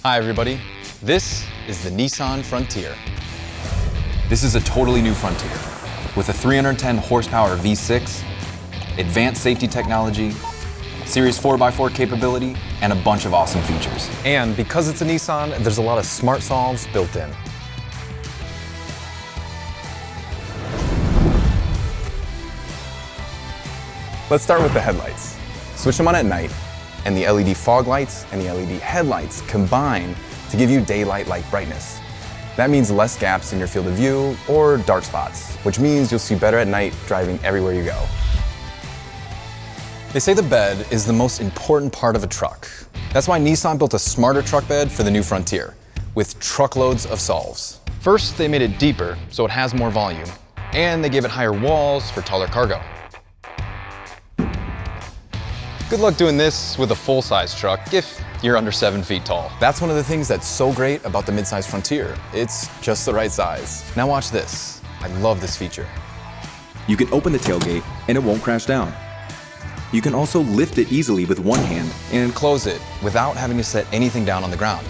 Hi everybody, this is the Nissan Frontier. This is a totally new Frontier with a 310 horsepower V6, advanced safety technology, Series 4x4 capability, and a bunch of awesome features. And because it's a Nissan, there's a lot of smart solves built in. Let's start with the headlights. Switch them on at night, and the LED fog lights and the LED headlights combine to give you daylight-like brightness. That means less gaps in your field of view or dark spots, which means you'll see better at night driving everywhere you go. They say the bed is the most important part of a truck. That's why Nissan built a smarter truck bed for the new Frontier, with truckloads of solves. First, they made it deeper so it has more volume, and they gave it higher walls for taller cargo. Good luck doing this with a full-size truck if you're under 7 feet tall. That's one of the things that's so great about the midsize Frontier. It's just the right size. Now watch this. I love this feature. You can open the tailgate and it won't crash down. You can also lift it easily with one hand And close it without having to set anything down on the ground.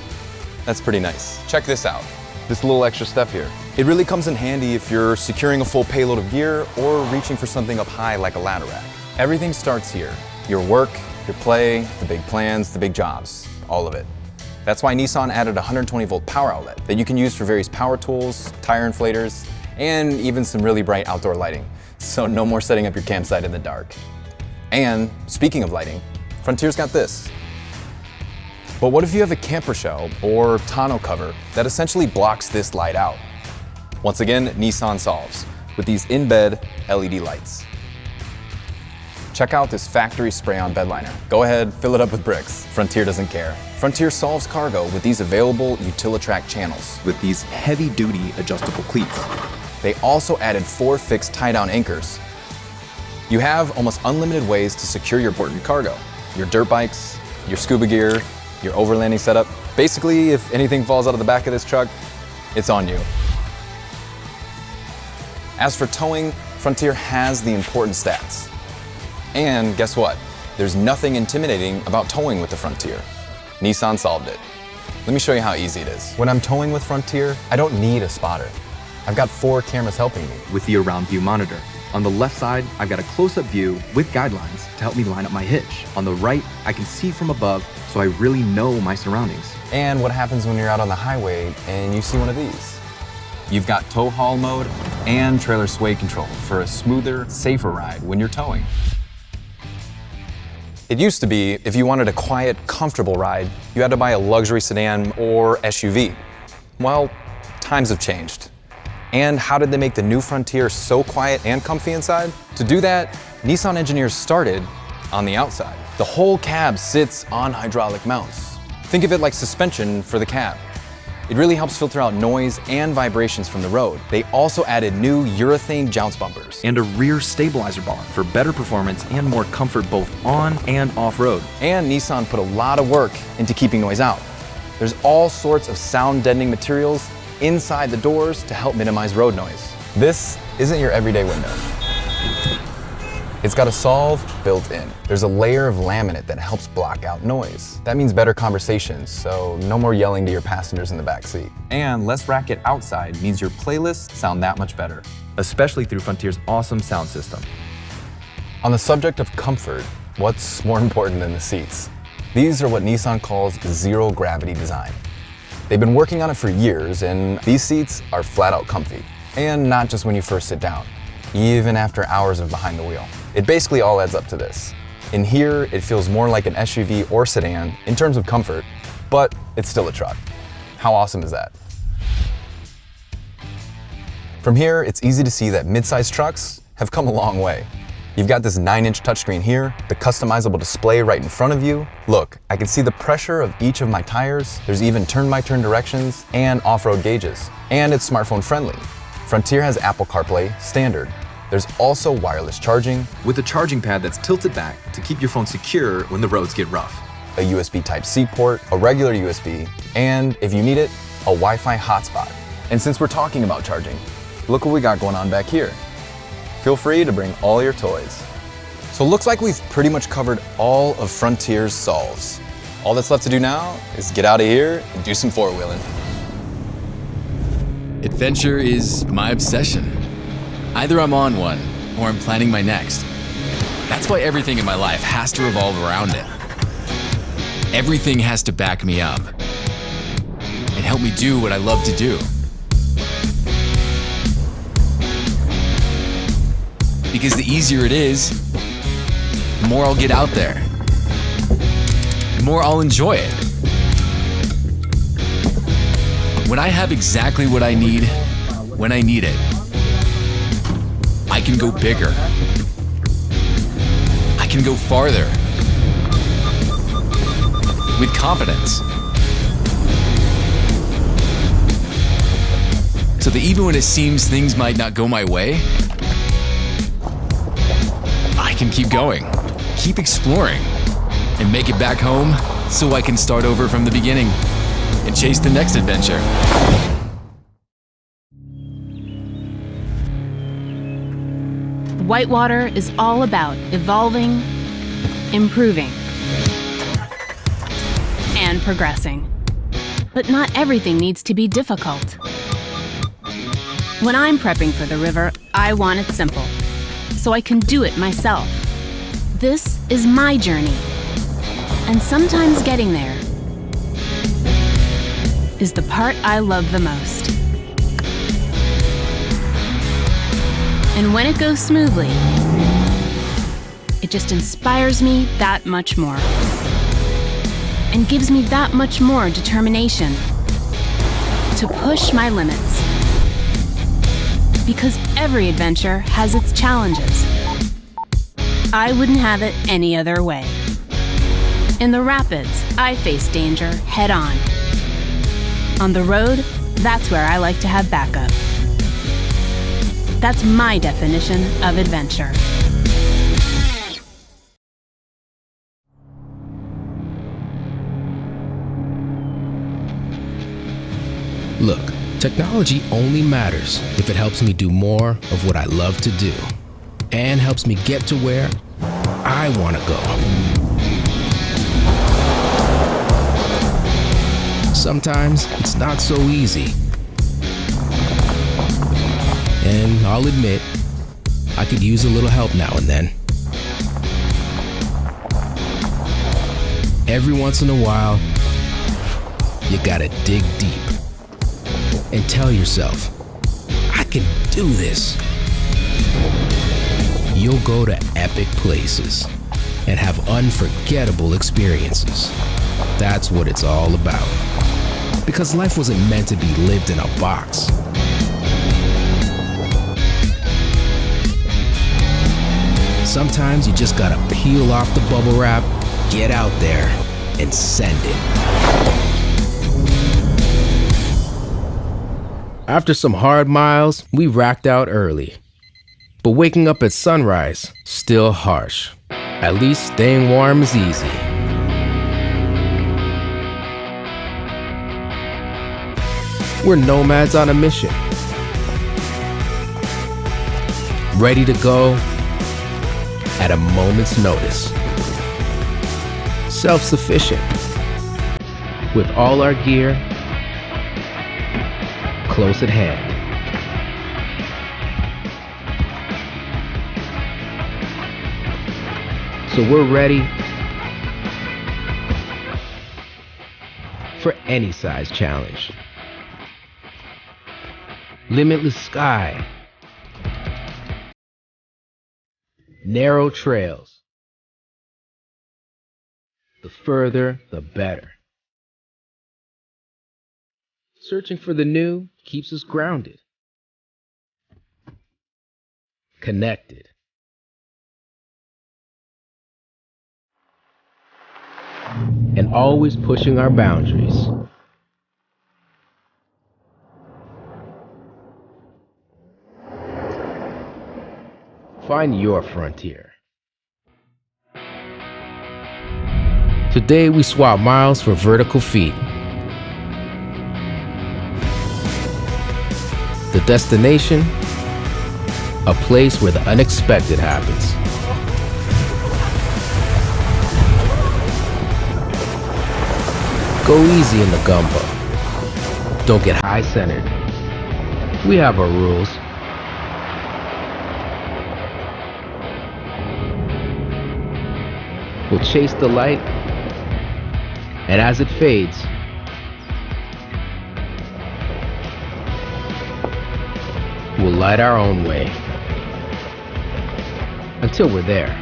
That's pretty nice. Check this out. This little extra step here. It really comes in handy if you're securing a full payload of gear or reaching for something up high like a ladder rack. Everything starts here. Your work, your play, the big plans, the big jobs, all of it. That's why Nissan added a 120-volt power outlet that you can use for various power tools, tire inflators, and even some really bright outdoor lighting. So no more setting up your campsite in the dark. And speaking of lighting, Frontier's got this. But what if you have a camper shell or tonneau cover that essentially blocks this light out? Once again, Nissan solves with these in-bed LED lights. Check out this factory spray-on bed liner. Go ahead, fill it up with bricks. Frontier doesn't care. Frontier solves cargo with these available Utilitrack channels. with these heavy-duty adjustable cleats. They also added 4 fixed tie-down anchors. You have almost unlimited ways to secure your important cargo. Your dirt bikes, your scuba gear, your overlanding setup. Basically, if anything falls out of the back of this truck, it's on you. As for towing, Frontier has the important stats. And guess what? There's nothing intimidating about towing with the Frontier. Nissan solved it. Let me show you how easy it is. When I'm towing with Frontier, I don't need a spotter. I've got 4 cameras helping me. With the around view monitor. On the left side, I've got a close-up view with guidelines to help me line up my hitch. On the right, I can see from above, so I really know my surroundings. And what happens when you're out on the highway and you see one of these? You've got tow haul mode and trailer sway control for a smoother, safer ride when you're towing. It used to be, if you wanted a quiet, comfortable ride, you had to buy a luxury sedan or SUV. Well, times have changed. And how did they make the new Frontier so quiet and comfy inside? To do that, Nissan engineers started on the outside. The whole cab sits on hydraulic mounts. Think of it like suspension for the cab. It really helps filter out noise and vibrations from the road. They also added new urethane jounce bumpers. And a rear stabilizer bar for better performance and more comfort both on and off-road. And Nissan put a lot of work into keeping noise out. There's all sorts of sound deadening materials inside the doors to help minimize road noise. This isn't your everyday window. It's got a solve built in. There's a layer of laminate that helps block out noise. That means better conversations, so no more yelling to your passengers in the back seat. And less racket outside means your playlists sound that much better. Especially through Frontier's awesome sound system. On the subject of comfort, what's more important than the seats? These are what Nissan calls zero gravity design. They've been working on it for years, and these seats are flat out comfy. And not just when you first sit down, even after hours of behind the wheel. It basically all adds up to this. In here, it feels more like an SUV or sedan in terms of comfort, but it's still a truck. How awesome is that? From here, it's easy to see that mid-sized trucks have come a long way. You've got this 9-inch touchscreen here, the customizable display right in front of you. Look, I can see the pressure of each of my tires. There's even turn-by-turn directions and off-road gauges. And it's smartphone friendly. Frontier has Apple CarPlay standard. There's also wireless charging, with a charging pad that's tilted back to keep your phone secure when the roads get rough. a USB Type-C port, a regular USB, and if you need it, a Wi-Fi hotspot. And since we're talking about charging, look what we got going on back here. Feel free to bring all your toys. So it looks like we've pretty much covered all of Frontier's solves. All that's left to do now is get out of here and do some four-wheeling. Adventure is my obsession. Either I'm on one or I'm planning my next. That's why everything in my life has to revolve around it. Everything has to back me up and help me do what I love to do. Because the easier it is, the more I'll get out there, the more I'll enjoy it. When I have exactly what I need, when I need it, I can go bigger. I can go farther. With confidence. So that even when it seems things might not go my way, I can keep going, keep exploring, and make it back home so I can start over from the beginning and chase the next adventure. Whitewater is all about evolving, improving, and progressing. But not everything needs to be difficult. When I'm prepping for the river, I want it simple, so I can do it myself. This is my journey, and sometimes getting there is the part I love the most. And when it goes smoothly, it just inspires me that much more and gives me that much more determination to push my limits. Because every adventure has its challenges. I wouldn't have it any other way. In the rapids, I face danger head on. On the road, that's where I like to have backup. That's my definition of adventure. Look, technology only matters if it helps me do more of what I love to do and helps me get to where I want to go. Sometimes it's not so easy. And I'll admit, I could use a little help now and then. Every once in a while, you gotta dig deep and tell yourself, I can do this. You'll go to epic places and have unforgettable experiences. That's what it's all about. Because life wasn't meant to be lived in a box. Sometimes you just gotta peel off the bubble wrap, get out there, and send it. After some hard miles, we racked out early. But waking up at sunrise, still harsh. At least staying warm is easy. We're nomads on a mission. Ready to go at a moment's notice. Self-sufficient. With all our gear close at hand. So we're ready for any size challenge. Limitless sky. Narrow trails. The further, the better. Searching for the new keeps us grounded, connected. And always pushing our boundaries. Find your frontier. Today we swap miles for vertical feet. The destination, a place where the unexpected happens. Go easy in the gumbo. Don't get high-centered. We have our rules. We'll chase the light, and as it fades, we'll light our own way. Until we're there.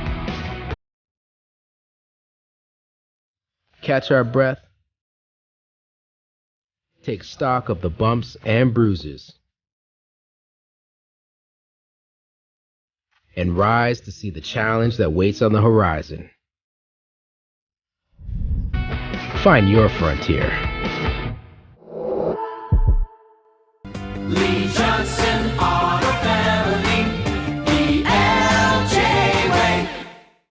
Catch our breath. Take stock of the bumps and bruises. And rise to see the challenge that waits on the horizon. Find your frontier. Lee Johnson Auto.